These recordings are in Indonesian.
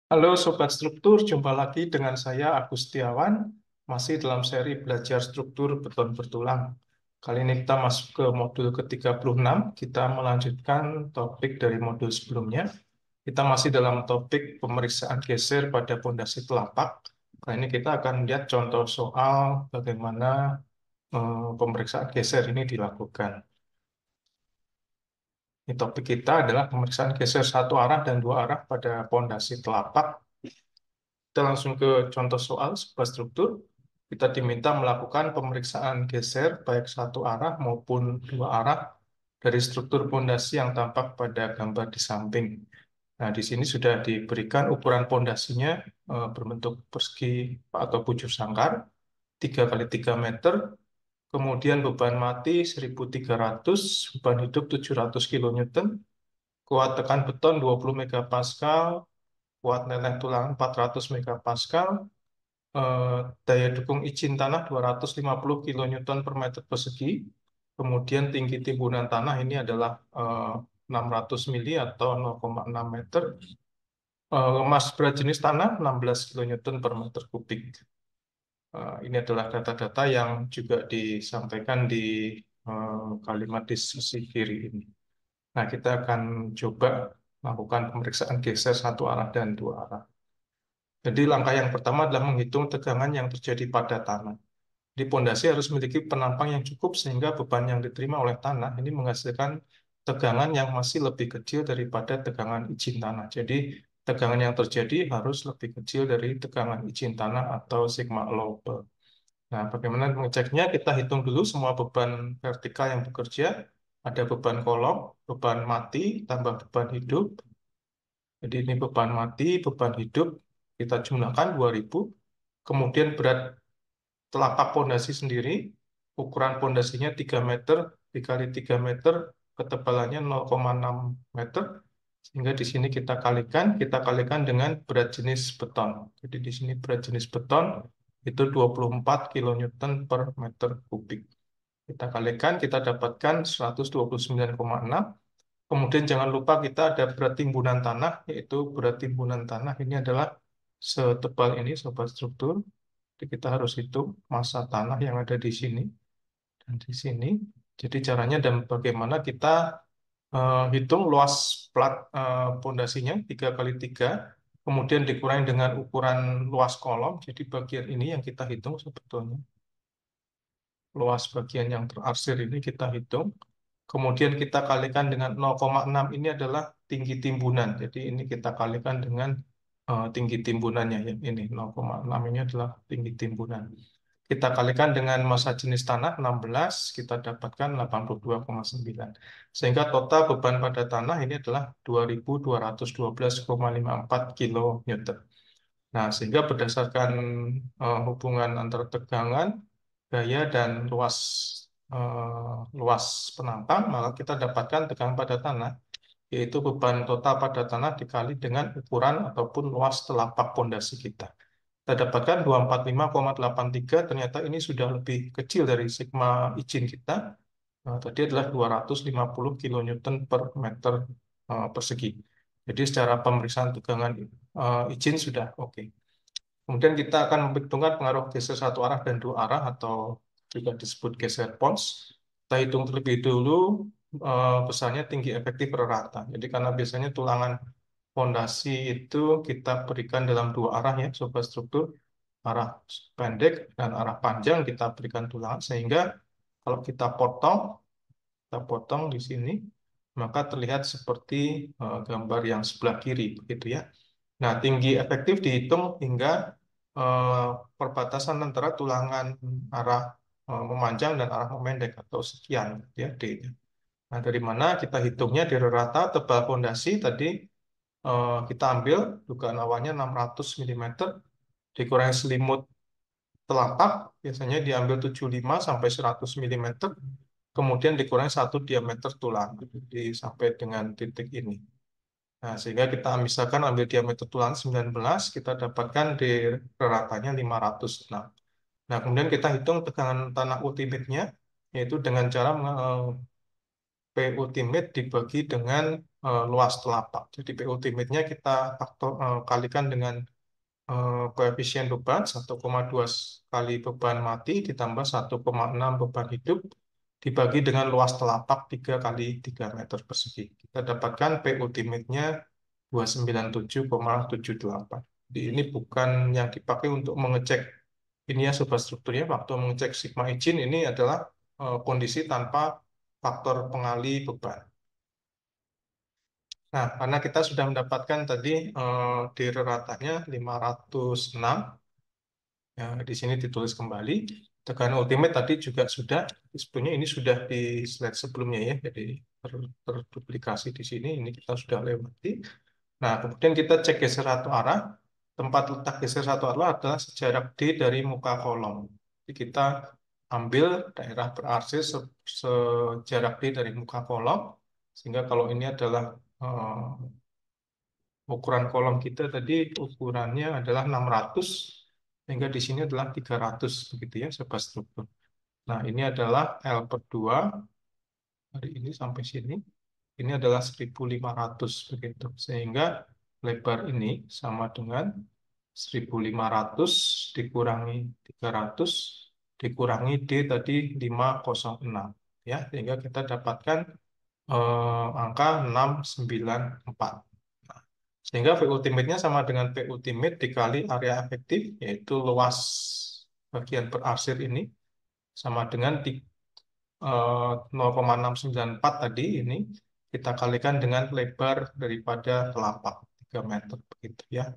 Halo Sobat Struktur, jumpa lagi dengan saya Agus Setiawan, masih dalam seri belajar struktur beton bertulang. Kali ini kita masuk ke modul ke-36, kita melanjutkan topik dari modul sebelumnya. Kita masih dalam topik pemeriksaan geser pada pondasi telapak. Kali ini kita akan lihat contoh soal bagaimana pemeriksaan geser ini dilakukan. Ini topik kita adalah pemeriksaan geser satu arah dan dua arah pada pondasi telapak. Kita langsung ke contoh soal sebuah struktur. Kita diminta melakukan pemeriksaan geser baik satu arah maupun dua arah dari struktur pondasi yang tampak pada gambar di samping. Nah, di sini sudah diberikan ukuran pondasinya berbentuk persegi atau bujur sangkar 3 kali 3 meter, kemudian beban mati 1.300, beban hidup 700 kilonewton, kuat tekan beton 20 megapascal, kuat neleh tulang 400 megapascal, eh, daya dukung izin tanah 250 kilonewton per meter persegi, kemudian tinggi timbunan tanah ini adalah 600 mili atau 0,6 meter, emas berat jenis tanah 16 kilonewton per meter kubik. Ini adalah data-data yang juga disampaikan di kalimat di sisi kiri ini. Nah, kita akan coba melakukan pemeriksaan geser satu arah dan dua arah. Jadi langkah yang pertama adalah menghitung tegangan yang terjadi pada tanah. Di pondasi harus memiliki penampang yang cukup sehingga beban yang diterima oleh tanah ini menghasilkan tegangan yang masih lebih kecil daripada tegangan izin tanah. Jadi tegangan yang terjadi harus lebih kecil dari tegangan izin tanah atau sigma allowable. Nah, bagaimana mengeceknya? Kita hitung dulu semua beban vertikal yang bekerja. Ada beban kolom, beban mati, tambah beban hidup. Jadi ini beban mati, beban hidup, kita jumlahkan 2000. Kemudian berat telapak pondasi sendiri, ukuran pondasinya 3 meter dikali 3 meter, ketebalannya 0,6 meter, sehingga di sini kita kalikan dengan berat jenis beton. Jadi di sini berat jenis beton itu 24 kilonewton per meter kubik. Kita kalikan, kita dapatkan 129,6. Kemudian jangan lupa kita ada berat timbunan tanah, yaitu berat timbunan tanah ini adalah setebal ini, sobat struktur. Jadi kita harus hitung massa tanah yang ada di sini dan di sini. Jadi caranya dan bagaimana kita hitung luas plat pondasinya 3 kali 3, kemudian dikurangi dengan ukuran luas kolom. Jadi bagian ini yang kita hitung sebetulnya. Luas bagian yang terarsir ini kita hitung. Kemudian kita kalikan dengan 0,6 ini adalah tinggi timbunan. Jadi ini kita kalikan dengan tinggi timbunannya yang ini 0,6 ini adalah tinggi timbunan. Kita kalikan dengan massa jenis tanah 16, kita dapatkan 82,9. Sehingga total beban pada tanah ini adalah 2.212,54 kilonewton. Nah, sehingga berdasarkan hubungan antara tegangan, gaya, dan luas penantang, maka kita dapatkan tegangan pada tanah, yaitu beban total pada tanah dikali dengan ukuran ataupun luas telapak pondasi kita. Kita dapatkan 245,83, ternyata ini sudah lebih kecil dari sigma izin kita. Tadi adalah 250 kilonewton per meter persegi. Jadi secara pemeriksaan tegangan izin sudah oke. Kemudian kita akan memperhitungkan pengaruh geser satu arah dan dua arah atau juga disebut geser pons. Kita hitung terlebih dulu besarnya tinggi efektif per rata. Jadi karena biasanya tulangan fondasi itu kita berikan dalam dua arah ya, sobat struktur. Arah pendek dan arah panjang kita berikan tulangan sehingga kalau kita potong di sini, maka terlihat seperti gambar yang sebelah kiri, begitu ya. Nah, tinggi efektif dihitung hingga eh, perbatasan antara tulangan arah memanjang dan arah memendek atau sekian, ya D. Nah, dari mana kita hitungnya dari rata tebal fondasi tadi kita ambil dugaan awalnya 600 milimeter dikurangi selimut telapak, biasanya diambil 75 sampai 100 milimeter, kemudian dikurangi satu diameter tulang, jadi sampai dengan titik ini. Nah, sehingga kita misalkan ambil diameter tulang 19, kita dapatkan di ratanya 506. Nah, kemudian kita hitung tegangan tanah ultimate-nya, yaitu dengan cara P ultimate dibagi dengan luas telapak. Jadi P ultimate-nya kita kalikan dengan koefisien beban 1,2 kali beban mati ditambah 1,6 beban hidup dibagi dengan luas telapak 3 kali 3 meter persegi. Kita dapatkan P ultimate-nya 297,78. Jadi ini bukan yang dipakai untuk mengecek ini ya superstrukturnya. Waktu mengecek sigma izin ini adalah kondisi tanpa faktor pengali beban. Nah, karena kita sudah mendapatkan tadi di ratanya 506, ya, di sini ditulis kembali. Tekanan ultimate tadi juga sudah, sebetulnya ini sudah di slide sebelumnya ya, jadi terduplikasi di sini, ini kita sudah lewati. Nah, kemudian kita cek geser satu arah. Tempat letak geser satu arah adalah sejarak D dari muka kolom. Jadi kita ambil daerah berarsir sejarak D dari muka kolom, sehingga kalau ini adalah ukuran kolom kita tadi ukurannya adalah 600, sehingga di sini adalah 300, begitu ya, sebuah struktur. Nah, ini adalah L per 2, dari ini sampai sini. Ini adalah 1.500, begitu. Sehingga lebar ini sama dengan 1.500 dikurangi 300 dikurangi D tadi 506. Ya, sehingga kita dapatkan angka 694. Nah, sehingga V ultimate-nya sama dengan P ultimate dikali area efektif, yaitu luas bagian berarsir ini, sama dengan 0,694 tadi ini, kita kalikan dengan lebar daripada telapak 3 meter, begitu ya.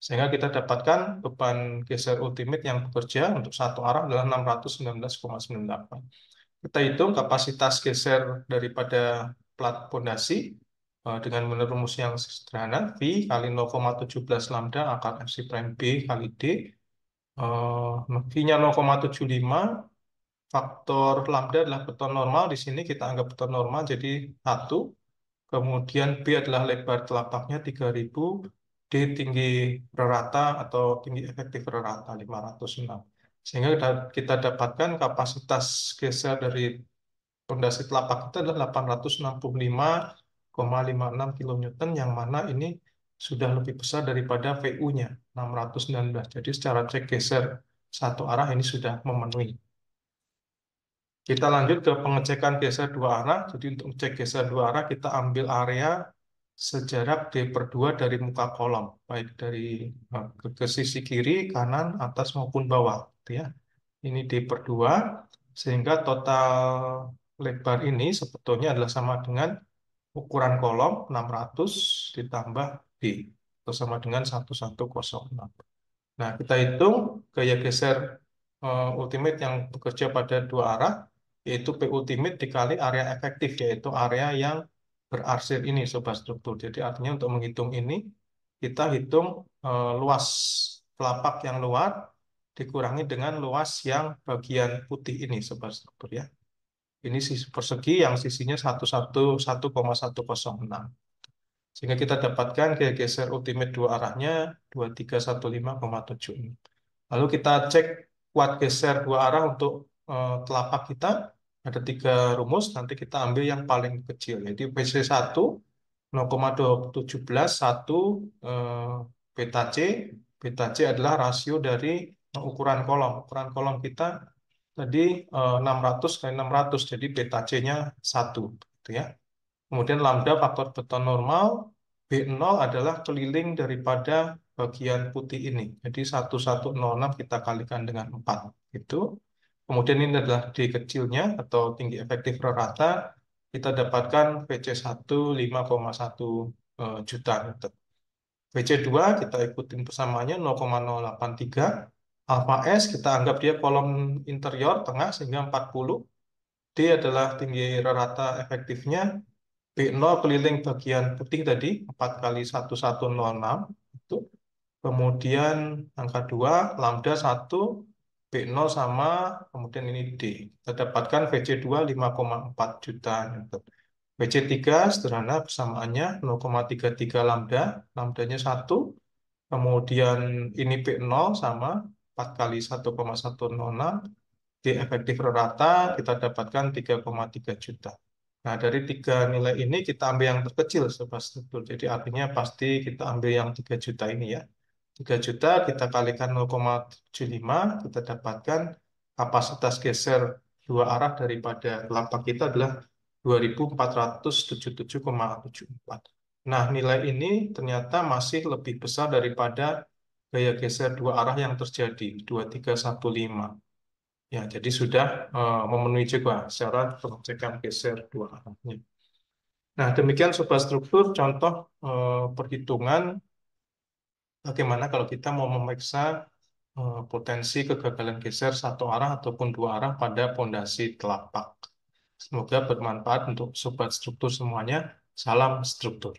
Sehingga kita dapatkan beban geser ultimate yang bekerja untuk satu arah adalah 619,98. Kita hitung kapasitas geser daripada plat pondasi dengan menurut rumus yang sederhana, V kali 0,17 lambda akar FC prime B kali D. V-nya 0,75, faktor lambda adalah beton normal, di sini kita anggap beton normal jadi 1. Kemudian B adalah lebar telapaknya 3000, D tinggi rata atau tinggi efektif rata 506. Sehingga kita dapatkan kapasitas geser dari pondasi telapak kita adalah 865,56 kN, yang mana ini sudah lebih besar daripada VU-nya 619. Jadi secara cek geser satu arah ini sudah memenuhi. Kita lanjut ke pengecekan geser dua arah. Jadi untuk cek geser dua arah kita ambil area sejarak D per 2 dari muka kolom, baik dari ke sisi kiri, kanan, atas maupun bawah, gitu ya. Ini D per 2, sehingga total lebar ini sebetulnya adalah sama dengan ukuran kolom 600 ditambah D, atau sama dengan 1106. Nah, kita hitung gaya geser ultimate yang bekerja pada dua arah, yaitu P ultimate dikali area efektif, yaitu area yang berarsir ini, sobat struktur. Jadi artinya untuk menghitung ini, kita hitung luas telapak yang luar dikurangi dengan luas yang bagian putih ini, sobat struktur ya. Ini sisi persegi yang sisinya 1,106. Sehingga kita dapatkan gaya geser ultimate dua arahnya 2315,76. Lalu kita cek kuat geser dua arah untuk telapak kita. Ada 3 rumus, nanti kita ambil yang paling kecil. Jadi PC1 0,217, 1 beta C. Beta C adalah rasio dari ukuran kolom. Ukuran kolom kita tadi 600 kali 600, jadi beta C-nya 1. Gitu ya. Kemudian lambda faktor beton normal, B0 adalah keliling daripada bagian putih ini. Jadi 1106 kita kalikan dengan 4. Itu. Kemudian ini adalah D kecilnya atau tinggi efektif rata. Kita dapatkan VC1 5,1 juta Newton. VC2 kita ikutin persamaannya 0,083. Alpha S kita anggap dia kolom interior tengah sehingga 40. D adalah tinggi rata efektifnya. B0 keliling bagian putih tadi 4 kali 1106 itu. Kemudian angka 2 lambda 1 B0 sama kemudian ini D. Kita dapatkan VC2 5,4 juta Newton. VC3 sederhana persamaannya 0,33 lambda, lambdanya 1. Kemudian ini B0 sama 4 kali 1,106. D efektif rata kita dapatkan 3,3 juta. Nah, dari tiga nilai ini kita ambil yang terkecil sobat struktur. Jadi artinya pasti kita ambil yang 3 juta ini ya. 3 juta kita kalikan 0,75, kita dapatkan kapasitas geser dua arah daripada telapak kita adalah 2477,74. Nah, nilai ini ternyata masih lebih besar daripada gaya geser dua arah yang terjadi, 2315. Ya, jadi sudah memenuhi juga syarat pengecekan geser dua arahnya. Nah, demikian sobat struktur contoh perhitungan bagaimana kalau kita mau memeriksa potensi kegagalan geser satu arah ataupun dua arah pada pondasi telapak. Semoga bermanfaat untuk sobat struktur semuanya. Salam struktur.